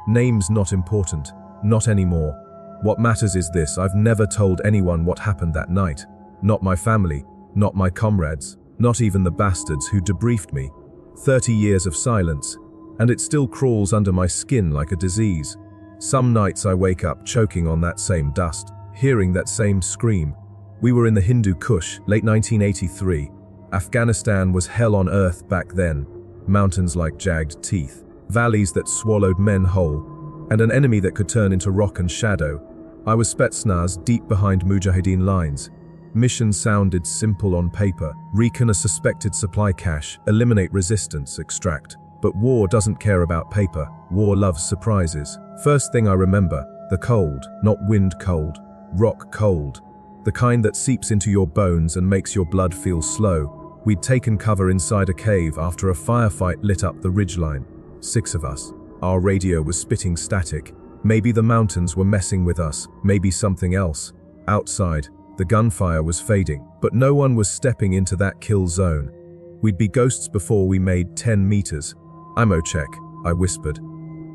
Names not important. Not anymore. What matters is this: I've never told anyone what happened that night. Not my family, not my comrades, not even the bastards who debriefed me. 30 years of silence, and it still crawls under my skin like a disease. Some nights I wake up choking on that same dust, hearing that same scream. We were in the Hindu Kush, late 1983. Afghanistan was hell on earth back then. Mountains like jagged teeth, valleys that swallowed men whole, and an enemy that could turn into rock and shadow. I was Spetsnaz deep behind Mujahideen lines. Mission sounded simple on paper: recon a suspected supply cache, eliminate resistance, extract. But war doesn't care about paper. War loves surprises. First thing I remember, the cold, not wind cold, rock cold. The kind that seeps into your bones and makes your blood feel slow. We'd taken cover inside a cave after a firefight lit up the ridgeline. 6 of us. Our radio was spitting static. Maybe the mountains were messing with us, maybe something else. Outside, the gunfire was fading, but no one was stepping into that kill zone. We'd be ghosts before we made 10 meters. "Ammo check," I whispered.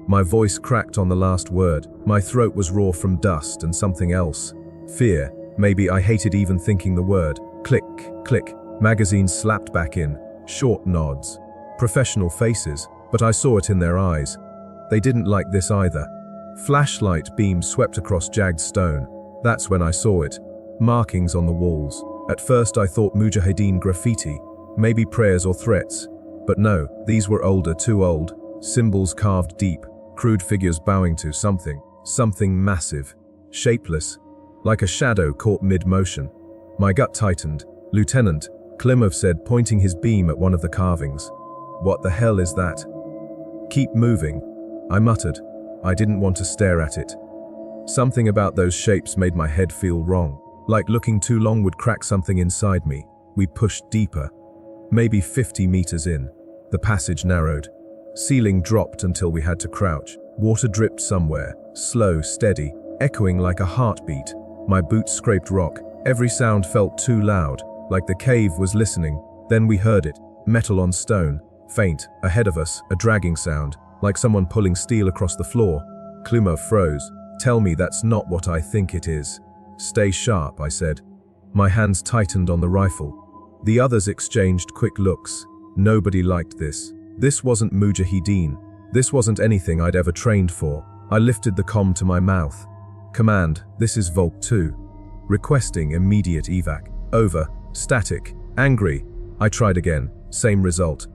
My voice cracked on the last word. My throat was raw from dust and something else. Fear. Maybe I hated even thinking the word. Click, click. Magazines slapped back in. Short nods. Professional faces, but I saw it in their eyes. They didn't like this either. Flashlight beams swept across jagged stone. That's when I saw it. Markings on the walls. At first I thought Mujahideen graffiti, maybe prayers or threats. But no, these were older, too old. Symbols carved deep, crude figures bowing to something massive, shapeless, like a shadow caught mid-motion. My gut tightened. "Lieutenant," Klimov said, pointing his beam at one of the carvings. "What the hell is that?" "Keep moving," I muttered. I didn't want to stare at it. Something about those shapes made my head feel wrong, like looking too long would crack something inside me. We pushed deeper. Maybe 50 meters in. The passage narrowed. Ceiling dropped until we had to crouch. Water dripped somewhere, slow, steady, echoing like a heartbeat. My boots scraped rock. Every sound felt too loud, like the cave was listening. Then we heard it, metal on stone, faint, ahead of us, a dragging sound, like someone pulling steel across the floor. Klumov froze. "Tell me that's not what I think it is." "Stay sharp," I said. My hands tightened on the rifle. The others exchanged quick looks. Nobody liked this. This wasn't Mujahideen. This wasn't anything I'd ever trained for. I lifted the comm to my mouth. "Command, this is Volk 2. Requesting immediate evac. Over. Static. Angry." I tried again. Same result.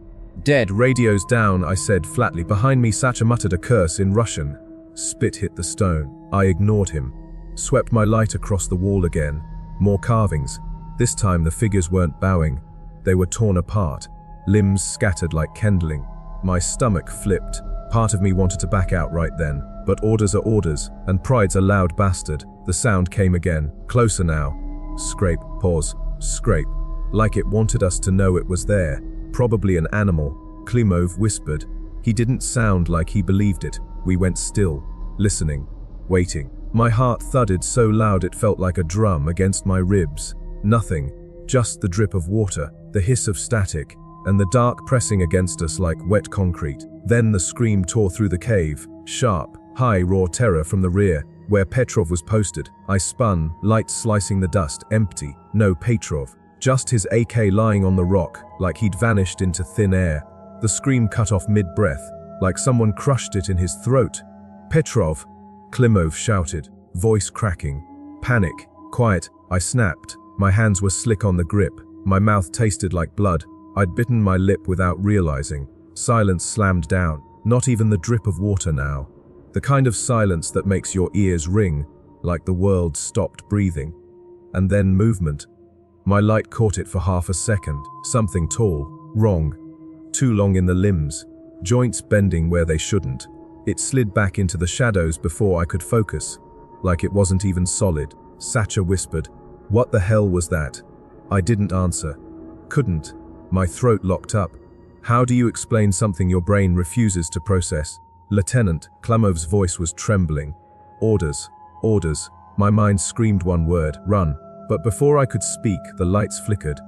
"Dead. Radio's down," I said flatly. Behind me, Sacha muttered a curse in Russian. Spit hit the stone. I ignored him. Swept my light across the wall again. More carvings. This time the figures weren't bowing. They were torn apart. Limbs scattered like kindling. My stomach flipped. Part of me wanted to back out right then. But orders are orders, and pride's a loud bastard. The sound came again. Closer now. Scrape. Pause. Scrape. Like it wanted us to know it was there. Probably an animal. Klimov whispered. He didn't sound like he believed it. We went still, listening, waiting. My heart thudded so loud it felt like a drum against my ribs. Nothing. Just the drip of water, the hiss of static, and the dark pressing against us like wet concrete. Then the scream tore through the cave. Sharp, high, raw terror from the rear, where Petrov was posted. I spun, light slicing the dust, empty. No Petrov. Just his AK lying on the rock, like he'd vanished into thin air. The scream cut off mid-breath, like someone crushed it in his throat. "Petrov!" Klimov shouted, voice cracking. Panic. Quiet. I snapped. My hands were slick on the grip. My mouth tasted like blood. I'd bitten my lip without realizing. Silence slammed down. Not even the drip of water now. The kind of silence that makes your ears ring, like the world stopped breathing. And then movement. My light caught it for half a second. Something tall. Wrong. Too long in the limbs. Joints bending where they shouldn't. It slid back into the shadows before I could focus. Like it wasn't even solid. Sacha whispered, "What the hell was that?" I didn't answer. Couldn't. My throat locked up. How do you explain something your brain refuses to process? "Lieutenant," Klamov's voice was trembling. "Orders. Orders." My mind screamed one word, "Run." But before I could speak, the lights flickered.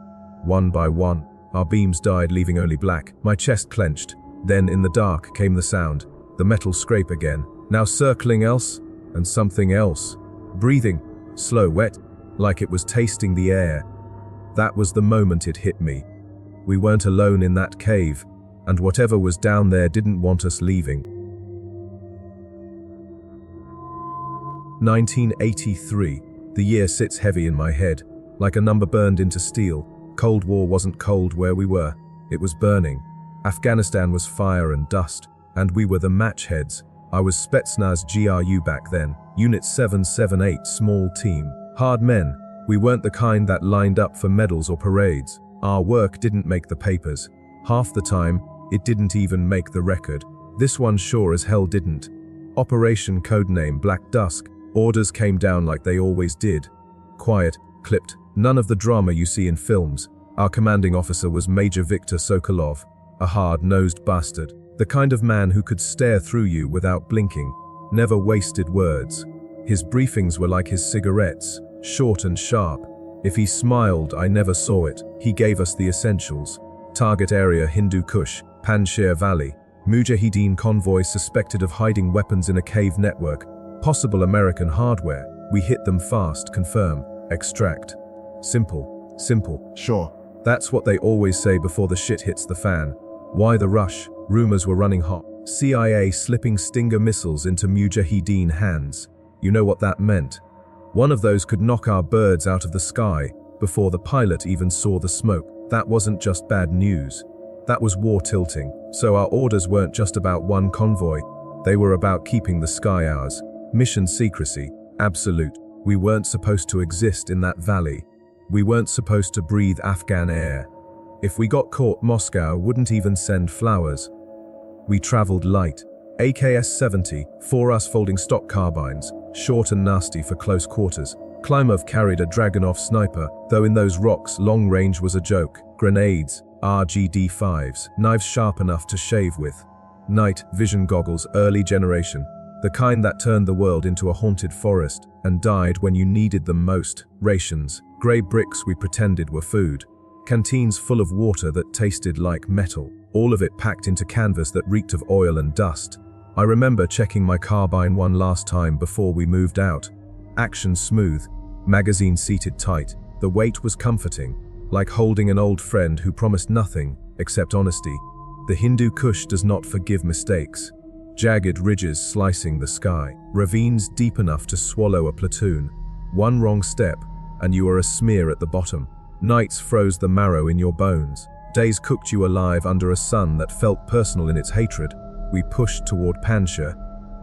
One by one, our beams died, leaving only black. My chest clenched. Then in the dark came the sound. The metal scrape again. Now circling else, and something else. Breathing, slow, wet, like it was tasting the air. That was the moment it hit me. We weren't alone in that cave, and whatever was down there didn't want us leaving. 1983. The year sits heavy in my head, like a number burned into steel. Cold War wasn't cold where we were. It was burning. Afghanistan was fire and dust, and we were the match heads. I was Spetsnaz GRU back then, Unit 778, small team. Hard men. We weren't the kind that lined up for medals or parades. Our work didn't make the papers. Half the time, it didn't even make the record. This one sure as hell didn't. Operation codename Black Dusk. Orders came down like they always did. Quiet, clipped, none of the drama you see in films. Our commanding officer was Major Viktor Sokolov, a hard-nosed bastard, the kind of man who could stare through you without blinking, never wasted words. His briefings were like his cigarettes, short and sharp. If he smiled, I never saw it. He gave us the essentials. Target area Hindu Kush, Panjshir Valley. Mujahideen convoy suspected of hiding weapons in a cave network. Possible American hardware. We hit them fast, confirm, extract. Simple, simple. Sure. That's what they always say before the shit hits the fan. Why the rush? Rumors were running hot. CIA slipping Stinger missiles into Mujahideen hands. You know what that meant? One of those could knock our birds out of the sky before the pilot even saw the smoke. That wasn't just bad news. That was war tilting. So our orders weren't just about one convoy. They were about keeping the sky ours. Mission secrecy, absolute. We weren't supposed to exist in that valley. We weren't supposed to breathe Afghan air. If we got caught, Moscow wouldn't even send flowers. We traveled light. AKS-70, 4 folding stock carbines, short and nasty for close quarters. Klimov carried a Dragunov sniper, though in those rocks long range was a joke. Grenades, RGD-5s, knives sharp enough to shave with. Night vision goggles, early generation. The kind that turned the world into a haunted forest and died when you needed them most. Rations, grey bricks we pretended were food. Canteens full of water that tasted like metal. All of it packed into canvas that reeked of oil and dust. I remember checking my carbine one last time before we moved out. Action smooth, magazine seated tight. The weight was comforting, like holding an old friend who promised nothing except honesty. The Hindu Kush does not forgive mistakes. Jagged ridges slicing the sky, ravines deep enough to swallow a platoon. One wrong step, and you are a smear at the bottom. Nights froze the marrow in your bones. Days cooked you alive under a sun that felt personal in its hatred. We pushed toward Panjshir,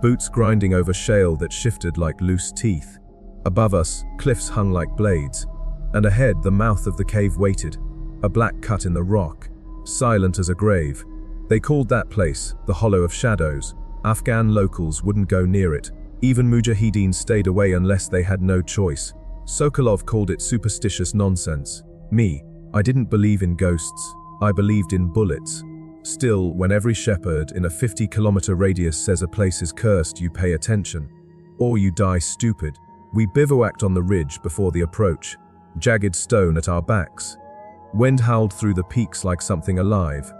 boots grinding over shale that shifted like loose teeth. Above us, cliffs hung like blades, and ahead the mouth of the cave waited, a black cut in the rock, silent as a grave. They called that place the Hollow of Shadows. Afghan locals wouldn't go near it. Even Mujahideen stayed away unless they had no choice. Sokolov called it superstitious nonsense. Me, I didn't believe in ghosts. I believed in bullets. Still, when every shepherd in a 50-kilometer radius says a place is cursed, you pay attention. Or you die stupid. We bivouacked on the ridge before the approach, jagged stone at our backs. Wind howled through the peaks like something alive.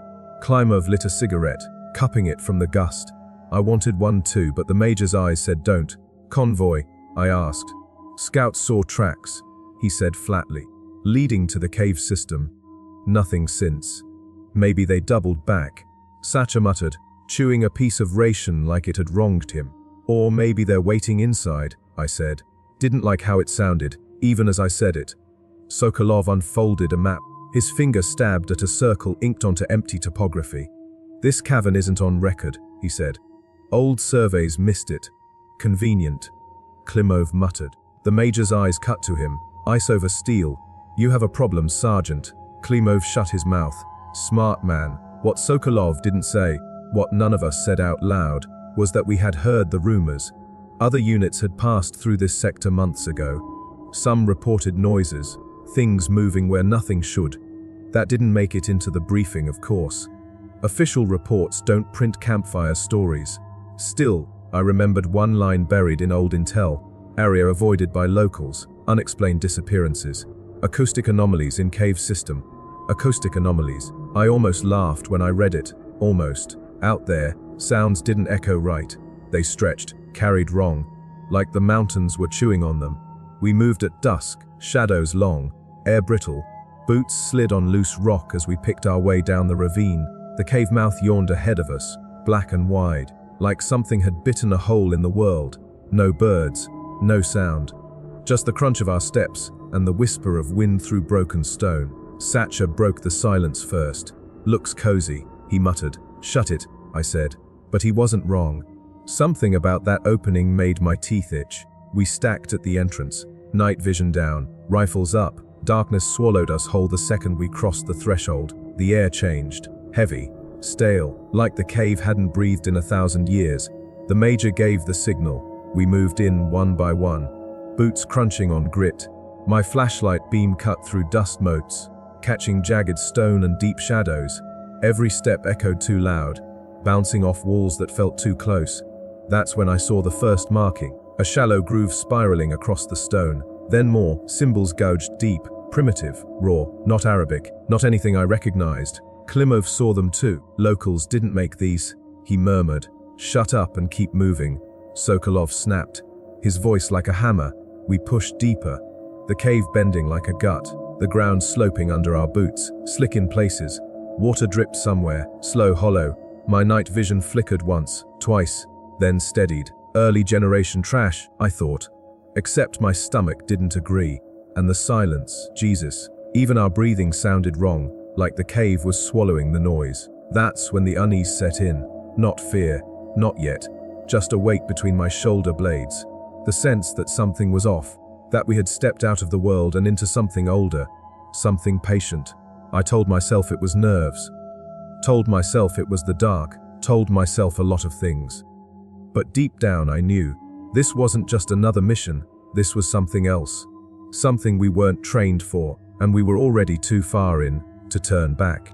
Klimov lit a cigarette, cupping it from the gust. I wanted one too, but the major's eyes said don't. Convoy, I asked. Scouts saw tracks, he said flatly, leading to the cave system. Nothing since. Maybe they doubled back. Sacha muttered, chewing a piece of ration like it had wronged him. Or maybe they're waiting inside, I said. Didn't like how it sounded, even as I said it. Sokolov unfolded a map. His finger stabbed at a circle inked onto empty topography. This cavern isn't on record, he said. Old surveys missed it. Convenient. Klimov muttered. The major's eyes cut to him. Ice over steel. You have a problem, Sergeant. Klimov shut his mouth. Smart man. What Sokolov didn't say, what none of us said out loud, was that we had heard the rumors. Other units had passed through this sector months ago. Some reported noises, things moving where nothing should. That didn't make it into the briefing, of course. Official reports don't print campfire stories. Still, I remembered one line buried in old intel. Area avoided by locals. Unexplained disappearances. Acoustic anomalies in cave system. Acoustic anomalies. I almost laughed when I read it. Almost. Out there, sounds didn't echo right. They stretched, carried wrong, like the mountains were chewing on them. We moved at dusk, shadows long, air brittle. Boots slid on loose rock as we picked our way down the ravine. The cave mouth yawned ahead of us, black and wide, like something had bitten a hole in the world. No birds, no sound. Just the crunch of our steps and the whisper of wind through broken stone. Satcher broke the silence first. "Looks cozy," he muttered. "Shut it," I said. But he wasn't wrong. Something about that opening made my teeth itch. We stacked at the entrance, night vision down, rifles up. Darkness swallowed us whole the second we crossed the threshold. The air changed, heavy, stale, like the cave hadn't breathed in 1,000 years. The major gave the signal. We moved in one by one, boots crunching on grit. My flashlight beam cut through dust motes, catching jagged stone and deep shadows. Every step echoed too loud, bouncing off walls that felt too close. That's when I saw the first marking, a shallow groove spiraling across the stone. Then more, symbols gouged deep, primitive, raw, not Arabic, not anything I recognized. Klimov saw them too. "Locals didn't make these," he murmured. "Shut up and keep moving." Sokolov snapped, his voice like a hammer. We pushed deeper, the cave bending like a gut, the ground sloping under our boots, slick in places. Water dripped somewhere, slow, hollow. My night vision flickered once, twice, then steadied. Early generation trash, I thought. Except my stomach didn't agree. And the silence, Jesus. Even our breathing sounded wrong, like the cave was swallowing the noise. That's when the unease set in. Not fear, not yet. Just a weight between my shoulder blades. The sense that something was off, that we had stepped out of the world and into something older, something patient. I told myself it was nerves. Told myself it was the dark. Told myself a lot of things. But deep down I knew, this wasn't just another mission, this was something else. Something we weren't trained for, and we were already too far in to turn back.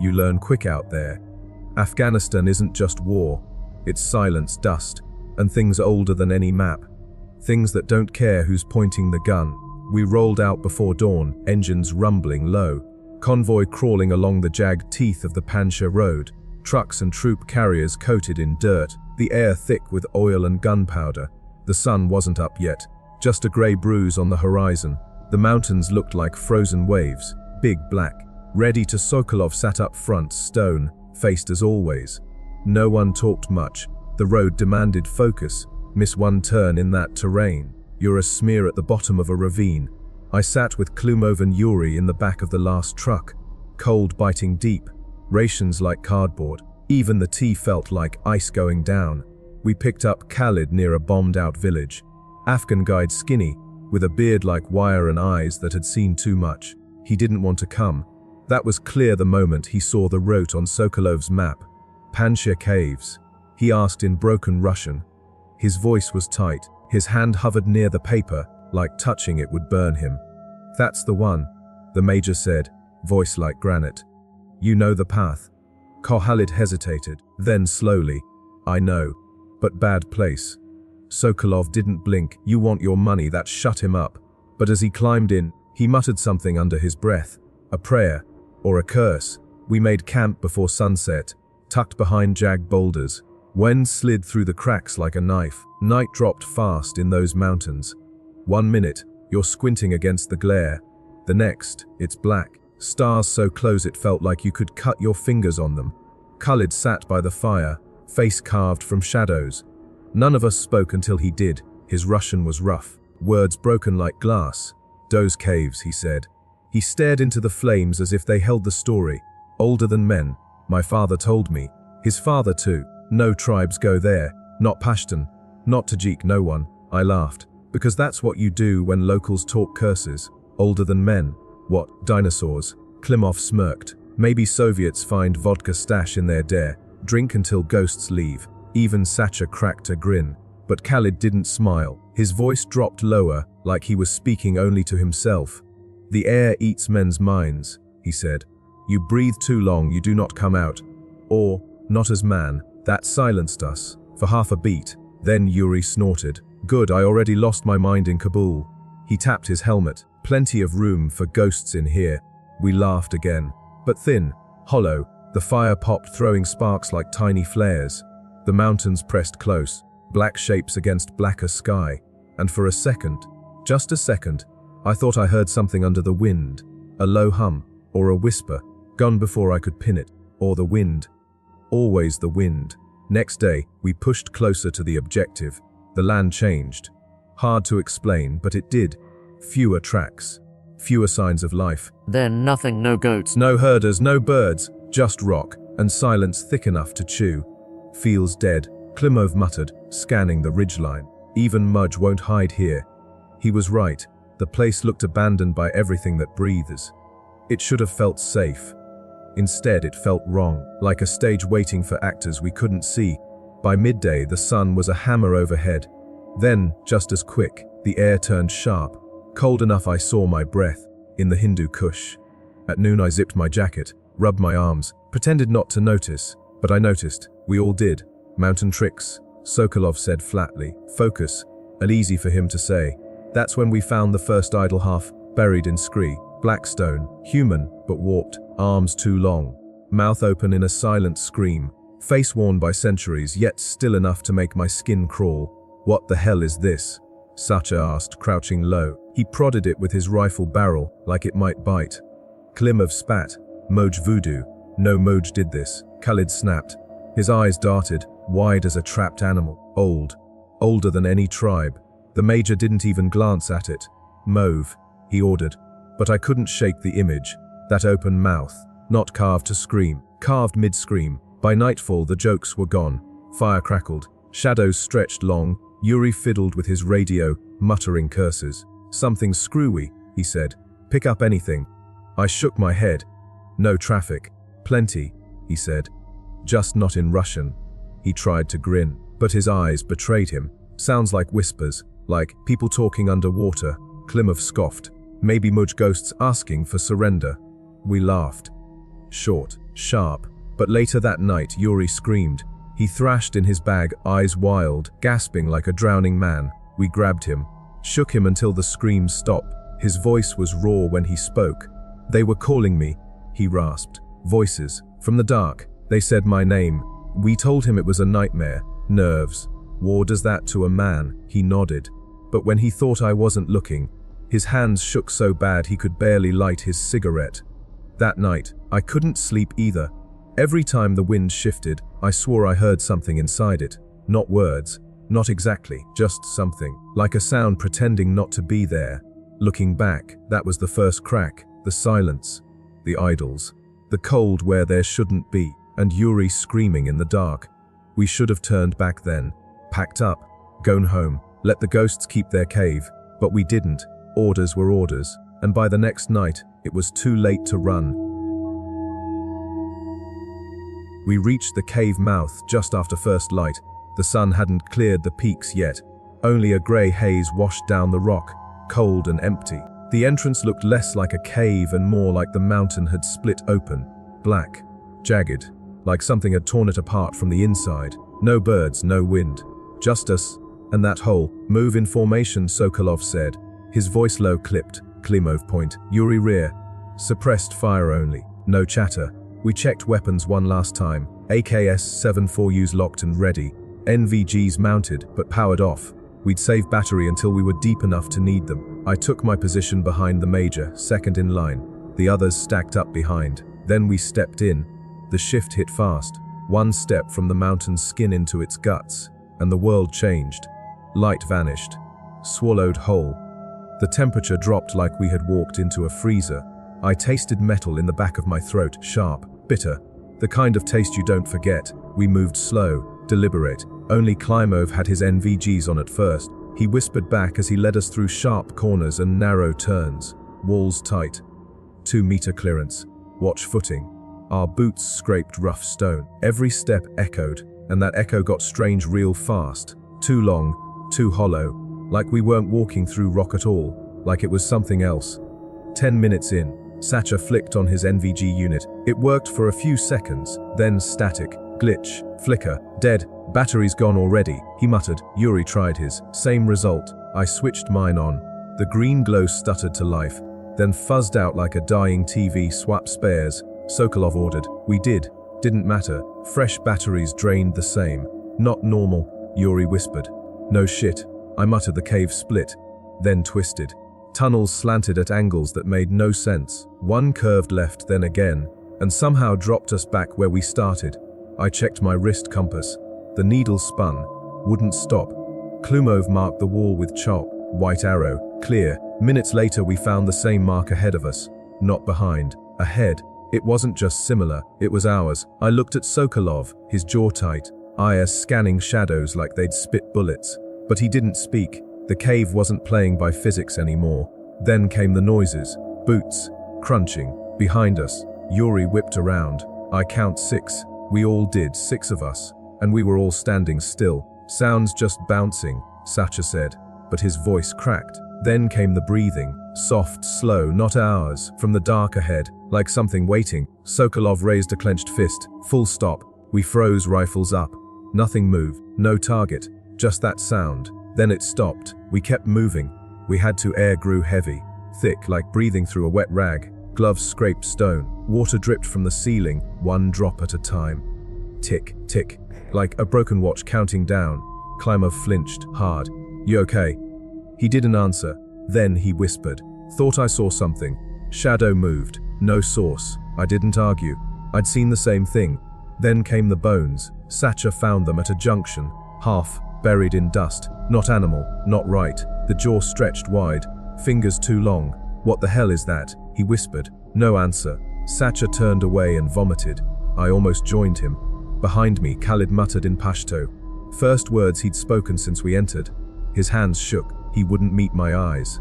You learn quick out there. Afghanistan isn't just war, it's silence, dust, and things older than any map. Things that don't care who's pointing the gun. We rolled out before dawn, engines rumbling low. Convoy crawling along the jagged teeth of the Panjshir road. Trucks and troop carriers coated in dirt, the air thick with oil and gunpowder. The sun wasn't up yet, just a grey bruise on the horizon. The mountains looked like frozen waves, big black. Ready to Sokolov sat up front, stone, faced as always. No one talked much. The road demanded focus. Miss one turn in that terrain, you're a smear at the bottom of a ravine. I sat with Klumov and Yuri in the back of the last truck, cold biting deep, rations like cardboard. Even the tea felt like ice going down. We picked up Khalid near a bombed-out village. Afghan guide, skinny, with a beard like wire and eyes that had seen too much. He didn't want to come. That was clear the moment he saw the route on Sokolov's map. Panjshir Caves. He asked in broken Russian. His voice was tight. His hand hovered near the paper, like touching it would burn him. "That's the one," the major said, voice like granite. "You know the path." Khalid hesitated, then slowly, "I know, but bad place." Sokolov didn't blink. "You want your money," that shut him up. But as he climbed in, he muttered something under his breath. A prayer, or a curse. We made camp before sunset, tucked behind jagged boulders. Wind slid through the cracks like a knife. Night dropped fast in those mountains. 1 minute, you're squinting against the glare. The next, it's black. Stars so close it felt like you could cut your fingers on them. Khalid sat by the fire, face carved from shadows. None of us spoke until he did. His Russian was rough, words broken like glass. "Those caves," he said. He stared into the flames as if they held the story. "Older than men, my father told me. His father too. No tribes go there, not Pashtun, not Tajik, no one." I laughed, because that's what you do when locals talk curses. Older than men. What, dinosaurs? Klimov smirked. "Maybe Soviets find vodka stash in their dare, drink until ghosts leave." Even Satcher cracked a grin. But Khalid didn't smile. His voice dropped lower, like he was speaking only to himself. "The air eats men's minds," he said. "You breathe too long, you do not come out. Or, not as man." That silenced us, for half a beat. Then Yuri snorted. "Good, I already lost my mind in Kabul." He tapped his helmet. "Plenty of room for ghosts in here." We laughed again. But thin, hollow, The fire popped, throwing sparks like tiny flares. The mountains pressed close, black shapes against blacker sky, and for a second, just a second, I thought I heard something under the wind, a low hum, or a whisper, gone before I could pin it, or the wind. Always the wind. Next day, we pushed closer to the objective. The land changed. Hard to explain, but it did. Fewer tracks, fewer signs of life. Then nothing, no goats. No herders, no birds, just rock, and silence thick enough to chew. Feels dead, Klimov muttered, scanning the ridgeline. Even Mudge won't hide here. He was right. The place looked abandoned by everything that breathes. It should have felt safe. Instead, it felt wrong, like a stage waiting for actors we couldn't see. By midday, the sun was a hammer overhead. Then, just as quick, the air turned sharp, cold enough I saw my breath, in the Hindu Kush. At noon I zipped my jacket, rubbed my arms, pretended not to notice, but I noticed. We all did. Mountain tricks, Sokolov said flatly. Focus, and easy for him to say. That's when we found the first idol half, buried in scree. Black stone, human, but warped, arms too long, mouth open in a silent scream, face worn by centuries, yet still enough to make my skin crawl. What the hell is this? Sacha asked, crouching low. He prodded it with his rifle barrel, like it might bite. Klimov spat. Moj voodoo. No Moj did this. Khalid snapped. His eyes darted, wide as a trapped animal. Old. Older than any tribe. The major didn't even glance at it. Mauve, he ordered. But I couldn't shake the image. That open mouth. Not carved to scream. Carved mid-scream. By nightfall, the jokes were gone. Fire crackled. Shadows stretched long. Yuri fiddled with his radio, muttering curses. Something screwy, he said. Pick up anything. I shook my head. No traffic. Plenty, he said. Just not in Russian. He tried to grin, but his eyes betrayed him. Sounds like whispers, like people talking underwater. Klimov scoffed. Maybe Mudge ghosts asking for surrender. We laughed. Short, sharp, but later that night Yuri screamed. He thrashed in his bag, eyes wild, gasping like a drowning man. We grabbed him, shook him until the screams stopped. His voice was raw when he spoke. They were calling me, he rasped. Voices, from the dark. They said my name. We told him it was a nightmare. Nerves. War does that to a man, he nodded. But when he thought I wasn't looking, his hands shook so bad he could barely light his cigarette. That night, I couldn't sleep either. Every time the wind shifted, I swore I heard something inside it. Not words, not exactly, just something, like a sound pretending not to be there. Looking back, that was the first crack, the silence, the idols, the cold where there shouldn't be, and Yuri screaming in the dark. We should have turned back then, packed up, gone home, let the ghosts keep their cave, but we didn't. Orders were orders, and by the next night, it was too late to run. We reached the cave mouth just after first light. The sun hadn't cleared the peaks yet. Only a grey haze washed down the rock, cold and empty. The entrance looked less like a cave and more like the mountain had split open. Black, jagged, like something had torn it apart from the inside. No birds, no wind. Just us, and that hole. Move in formation, Sokolov said. His voice low clipped. Klimov point. Yuri rear. Suppressed fire only. No chatter. We checked weapons one last time. AKS-74Us locked and ready. NVGs mounted, but powered off. We'd save battery until we were deep enough to need them. I took my position behind the major, second in line. The others stacked up behind. Then we stepped in. The shift hit fast. One step from the mountain's skin into its guts, and the world changed. Light vanished. Swallowed whole. The temperature dropped like we had walked into a freezer. I tasted metal in the back of my throat, sharp, bitter. The kind of taste you don't forget. We moved slow, deliberate. Only Klimov had his NVGs on at first. He whispered back as he led us through sharp corners and narrow turns. Walls tight. 2-meter clearance. Watch footing. Our boots scraped rough stone. Every step echoed, and that echo got strange real fast. Too long, too hollow. Like we weren't walking through rock at all, like it was something else. 10 minutes in, Sacha flicked on his NVG unit. It worked for a few seconds, then static, glitch, flicker, dead, battery's gone already, he muttered. Yuri tried his. Same result. I switched mine on. The green glow stuttered to life, then fuzzed out like a dying TV. Swap spares, Sokolov ordered. We did. Didn't matter. Fresh batteries drained the same. Not normal, Yuri whispered. No shit. I muttered. The cave split, then twisted. Tunnels slanted at angles that made no sense. One curved left, then again, and somehow dropped us back where we started. I checked my wrist compass. The needle spun, wouldn't stop. Klumov marked the wall with chalk. White arrow, clear. Minutes later we found the same mark ahead of us. Not behind, ahead. It wasn't just similar, it was ours. I looked at Sokolov, his jaw tight, eyes scanning shadows like they'd spit bullets. But he didn't speak. The cave wasn't playing by physics anymore. Then came the noises. Boots, crunching. Behind us, Yuri whipped around. I count 6. We all did, 6 of us. And we were all standing still. Sounds just bouncing, Sacha said. But his voice cracked. Then came the breathing. Soft, slow, not ours. From the dark ahead, like something waiting. Sokolov raised a clenched fist. Full stop. We froze, rifles up. Nothing moved. No target. Just that sound. Then it stopped. We kept moving. We had to. Air grew heavy, thick, like breathing through a wet rag. Gloves scraped stone. Water dripped from the ceiling, one drop at a time. Tick, tick, like a broken watch counting down. Klumov flinched, hard. You okay? He didn't answer. Then he whispered. Thought I saw something. Shadow moved. No source. I didn't argue. I'd seen the same thing. Then came the bones. Sacha found them at a junction. Half buried in dust. Not animal, not right. The jaw stretched wide. Fingers too long. What the hell is that? He whispered. No answer. Sacha turned away and vomited. I almost joined him. Behind me, Khalid muttered in Pashto. First words he'd spoken since we entered. His hands shook. He wouldn't meet my eyes.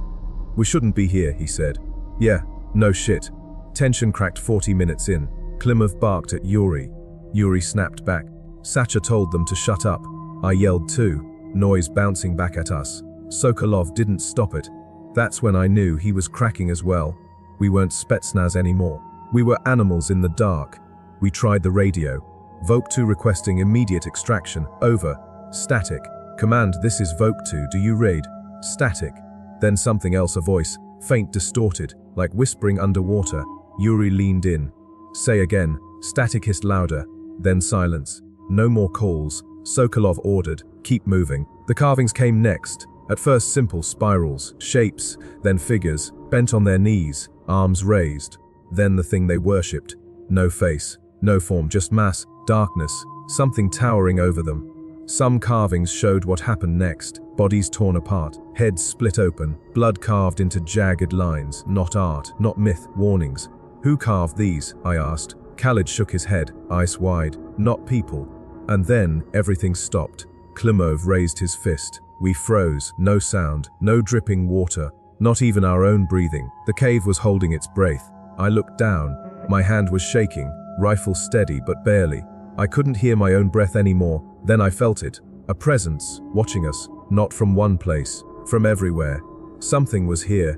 We shouldn't be here, he said. Yeah, no shit. Tension cracked 40 minutes in. Klumov barked at Yuri. Yuri snapped back. Sacha told them to shut up. I yelled too, noise bouncing back at us. Sokolov didn't stop it. That's when I knew he was cracking as well. We weren't Spetsnaz anymore. We were animals in the dark. We tried the radio. Voke 2 requesting immediate extraction. Over. Static. Command, this is Voke 2, do you read? Static. Then something else, a voice, faint, distorted, like whispering underwater. Yuri leaned in. Say again. Static hissed louder. Then silence. No more calls. Sokolov ordered, keep moving. The carvings came next. At first simple spirals, shapes, then figures, bent on their knees, arms raised. Then the thing they worshipped. No face, no form, just mass, darkness, something towering over them. Some carvings showed what happened next. Bodies torn apart, heads split open, blood carved into jagged lines. Not art, not myth, warnings. Who carved these? I asked. Khalid shook his head, eyes wide. Not people. And then everything stopped. Klumov raised his fist. We froze, no sound, no dripping water, not even our own breathing. The cave was holding its breath. I looked down. My hand was shaking, rifle steady but barely. I couldn't hear my own breath anymore. Then I felt it. A presence, watching us, not from one place, from everywhere. Something was here,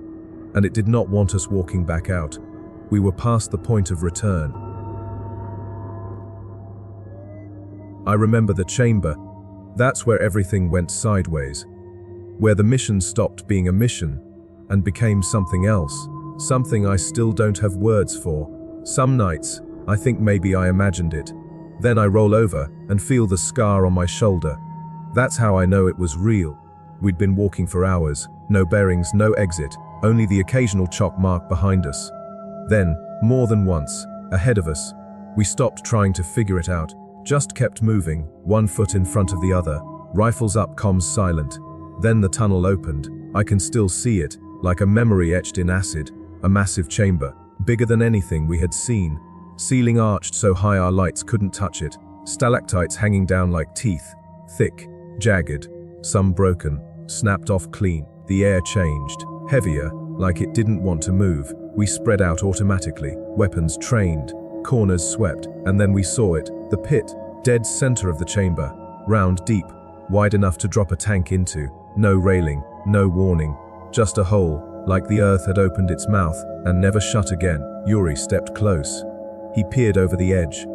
and it did not want us walking back out. We were past the point of return. I remember the chamber. That's where everything went sideways. Where the mission stopped being a mission and became something else. Something I still don't have words for. Some nights, I think maybe I imagined it. Then I roll over and feel the scar on my shoulder. That's how I know it was real. We'd been walking for hours. No bearings, no exit. Only the occasional chalk mark behind us. Then, more than once, ahead of us, we stopped trying to figure it out. Just kept moving, one foot in front of the other, rifles up, comms silent. Then the tunnel opened. I can still see it, like a memory etched in acid. A massive chamber, bigger than anything we had seen. Ceiling arched so high our lights couldn't touch it. Stalactites hanging down like teeth. Thick, jagged, some broken, snapped off clean. The air changed, heavier, like it didn't want to move. We spread out automatically, weapons trained. Corners swept, and then we saw it, the pit, dead center of the chamber, round deep, wide enough to drop a tank into. No railing, no warning, just a hole, like the earth had opened its mouth and never shut again. Yuri stepped close. He peered over the edge.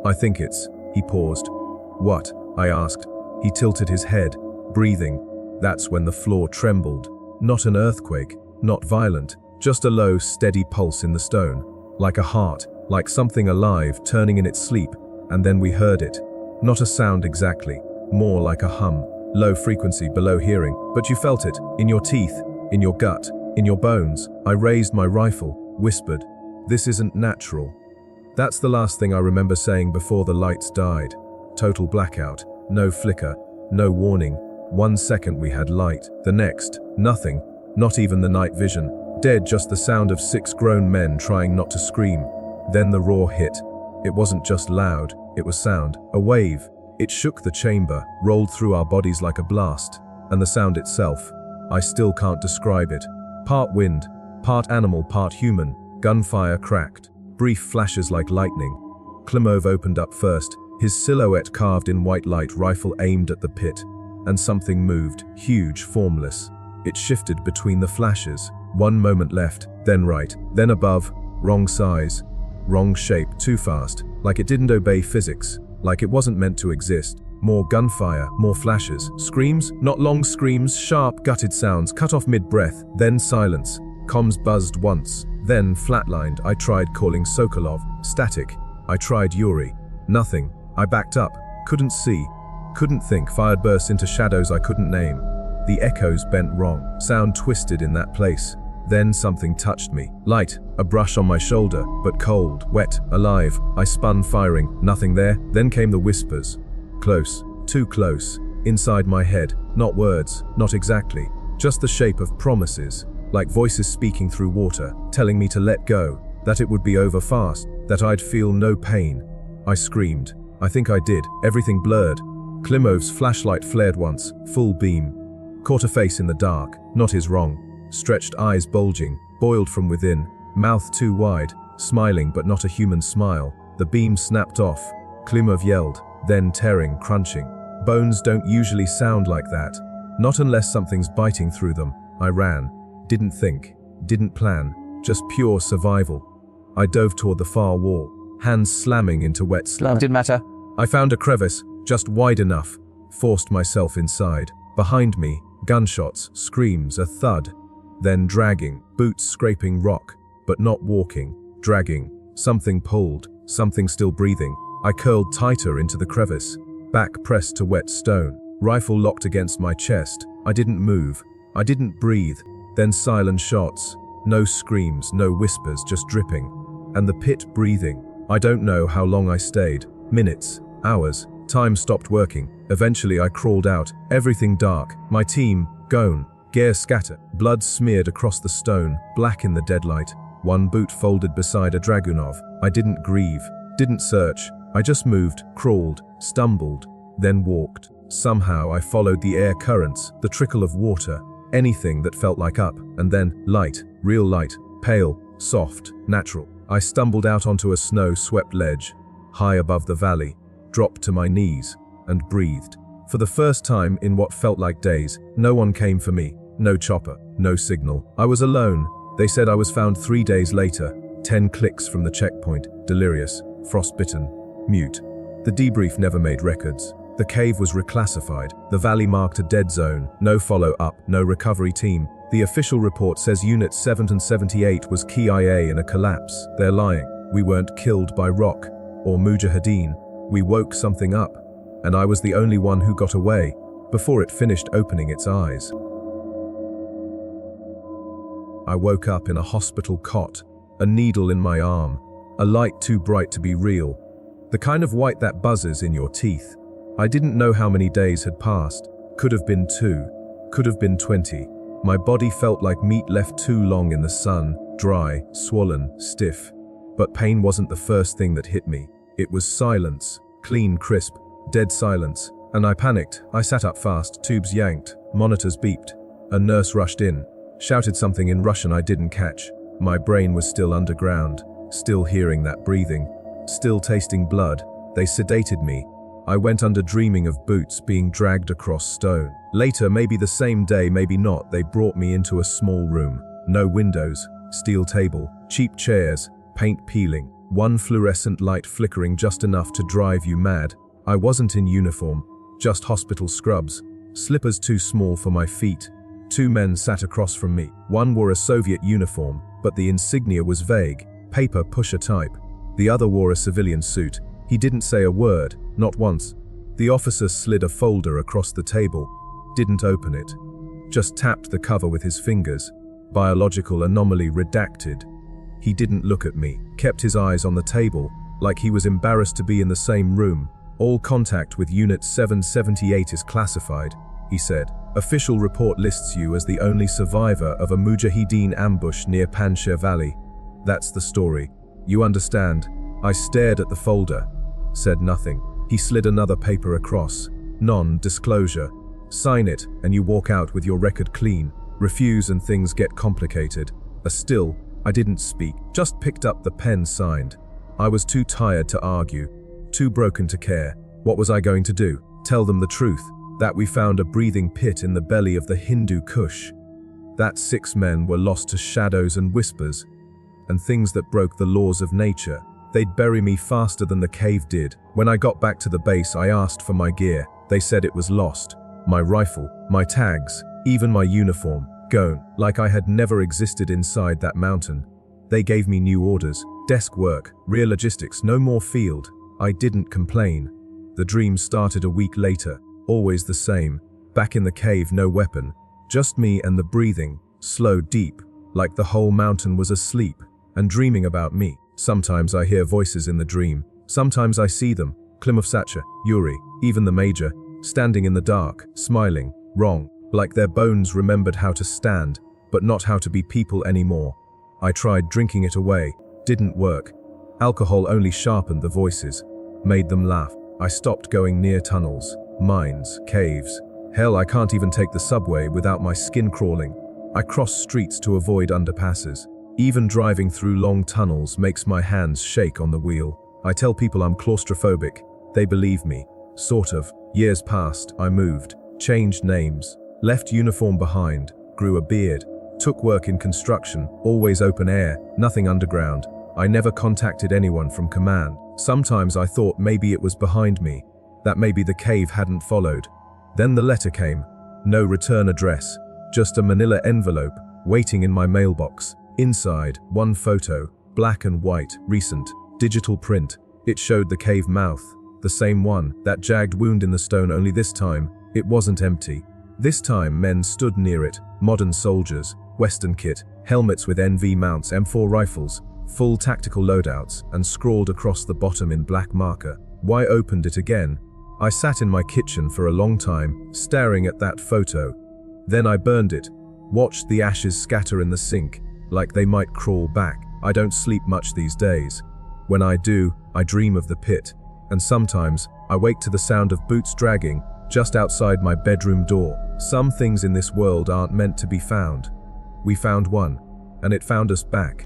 I think it's, he paused. What? I asked. He tilted his head, breathing. That's when the floor trembled. Not an earthquake, not violent, just a low, steady pulse in the stone, like a heart. Like something alive turning in its sleep. and then we heard it. Not a sound exactly, more like a hum, low frequency below hearing, but you felt it, in your teeth, in your gut, in your bones. I raised my rifle, whispered, "This isn't natural." That's the last thing I remember saying before the lights died. Total blackout, no flicker, no warning. 1 second we had light, the next, nothing, not even the night vision. Dead, just the sound of 6 grown men trying not to scream. Then the roar hit. It wasn't just loud, it was sound, a wave. It shook the chamber, rolled through our bodies like a blast. And the sound itself, I still can't describe it. Part wind, part animal, part human. Gunfire cracked, brief flashes like lightning. Klimov opened up first, his silhouette carved in white light, rifle aimed at the pit. And something moved, huge, formless. It shifted between the flashes. 1 moment left, then right, then above. Wrong size, wrong shape, too fast, like it didn't obey physics, like it wasn't meant to exist. More gunfire, more flashes, screams, not long screams, sharp, gutted sounds, cut off mid-breath, then silence. Comms buzzed once, then flatlined. I tried calling Sokolov, static. I tried Yuri, nothing. I backed up, couldn't see, couldn't think. Fired bursts into shadows I couldn't name. The echoes bent wrong, sound twisted in that place. Then something touched me. Light, a brush on my shoulder, but cold, wet, alive. I spun, firing, nothing there. Then came the whispers. Close, too close, inside my head. Not words, not exactly, just the shape of promises, like voices speaking through water, telling me to let go, that it would be over fast, that I'd feel no pain. I screamed. I think I did. Everything blurred. Klimov's flashlight flared once, full beam. Caught a face in the dark, not his wrong. Stretched eyes bulging, boiled from within, mouth too wide, smiling but not a human smile. The beam snapped off. Klimov yelled, then tearing, crunching. Bones don't usually sound like that. Not unless something's biting through them. I ran. Didn't think. Didn't plan. Just pure survival. I dove toward the far wall, hands slamming into wet slime. Didn't matter. I found a crevice, just wide enough. Forced myself inside. Behind me, gunshots, screams, a thud. Then dragging, boots scraping rock, but not walking, dragging. Something pulled, something still breathing. I curled tighter into the crevice, back pressed to wet stone, rifle locked against my chest. I didn't move, I didn't breathe. Then silent shots, no screams, no whispers, just dripping. And the pit breathing. I don't know how long I stayed, minutes, hours, time stopped working. Eventually I crawled out, everything dark, my team, gone. Gear scattered, blood smeared across the stone, black in the deadlight. 1 boot folded beside a Dragunov. I didn't grieve, didn't search. I just moved, crawled, stumbled, then walked. Somehow I followed the air currents, the trickle of water, anything that felt like up, and then light, real light, pale, soft, natural. I stumbled out onto a snow-swept ledge, high above the valley, dropped to my knees, and breathed. For the first time in what felt like days, no one came for me. No chopper, no signal. I was alone. They said I was found 3 days later, 10 clicks from the checkpoint, delirious, frostbitten, mute. The debrief never made records. The cave was reclassified. The valley marked a dead zone. No follow-up, no recovery team. The official report says Units 7 and 78 was KIA in a collapse. They're lying. We weren't killed by rock or mujahideen. We woke something up, and I was the only one who got away before it finished opening its eyes. I woke up in a hospital cot, a needle in my arm, a light too bright to be real, the kind of white that buzzes in your teeth. I didn't know how many days had passed. Could have been 2, could have been 20. My body felt like meat left too long in the sun, dry, swollen, stiff. But pain wasn't the first thing that hit me. It was silence, clean, crisp, dead silence. And I panicked. I sat up fast, tubes yanked, monitors beeped. A nurse rushed in, shouted something in Russian I didn't catch. My brain was still underground, still hearing that breathing, still tasting blood. They sedated me. I went under dreaming of boots being dragged across stone. Later, maybe the same day, maybe not, they brought me into a small room. No windows, steel table, cheap chairs, paint peeling, 1 fluorescent light flickering just enough to drive you mad. I wasn't in uniform, just hospital scrubs, slippers too small for my feet. 2 men sat across from me. 1 wore a Soviet uniform, but the insignia was vague, paper pusher type. The other wore a civilian suit, He didn't say a word, not once. The officer slid a folder across the table, didn't open it, just tapped the cover with his fingers. Biological anomaly redacted. He didn't look at me, kept his eyes on the table, like he was embarrassed to be in the same room. All contact with Unit 778 is classified, he said. Official report lists you as the only survivor of a Mujahideen ambush near Panjshir Valley. That's the story. You understand? I stared at the folder, said nothing. He slid another paper across. Non-disclosure. Sign it and you walk out with your record clean. Refuse and things get complicated. Still, I didn't speak, just picked up the pen, signed. I was too tired to argue, too broken to care. What was I going to do? Tell them the truth, that we found a breathing pit in the belly of the Hindu Kush. That 6 men were lost to shadows and whispers, and things that broke the laws of nature. They'd bury me faster than the cave did. When I got back to the base, I asked for my gear. They said it was lost. My rifle, my tags, even my uniform, gone, like I had never existed inside that mountain. They gave me new orders, desk work, real logistics, no more field. I didn't complain. The dream started a week later, always the same. Back in the cave, no weapon, just me and the breathing, slow, deep, like the whole mountain was asleep and dreaming about me. Sometimes I hear voices in the dream, sometimes I see them, Klimov-Sacha, Yuri, even the major, standing in the dark, smiling, wrong, like their bones remembered how to stand, but not how to be people anymore. I tried drinking it away, didn't work. Alcohol only sharpened the voices, made them laugh. I stopped going near tunnels, mines, caves. Hell, I can't even take the subway without my skin crawling. I cross streets to avoid underpasses. Even driving through long tunnels makes my hands shake on the wheel. I tell people I'm claustrophobic. They believe me. Sort of. Years passed, I moved, changed names, left uniform behind, grew a beard, took work in construction, always open air, nothing underground. I never contacted anyone from command. Sometimes I thought maybe it was behind me, that maybe the cave hadn't followed. Then the letter came. No return address, just a manila envelope waiting in my mailbox. Inside, one photo, black and white, recent, digital print. It showed the cave mouth, the same one, that jagged wound in the stone, only this time, it wasn't empty. This time men stood near it, modern soldiers, Western kit, helmets with NV mounts, M4 rifles, full tactical loadouts, and scrawled across the bottom in black marker. Why opened it again? I sat in my kitchen for a long time, staring at that photo. Then I burned it, watched the ashes scatter in the sink, like they might crawl back. I don't sleep much these days. When I do, I dream of the pit, and sometimes I wake to the sound of boots dragging just outside my bedroom door. Some things in this world aren't meant to be found. We found one, and it found us back.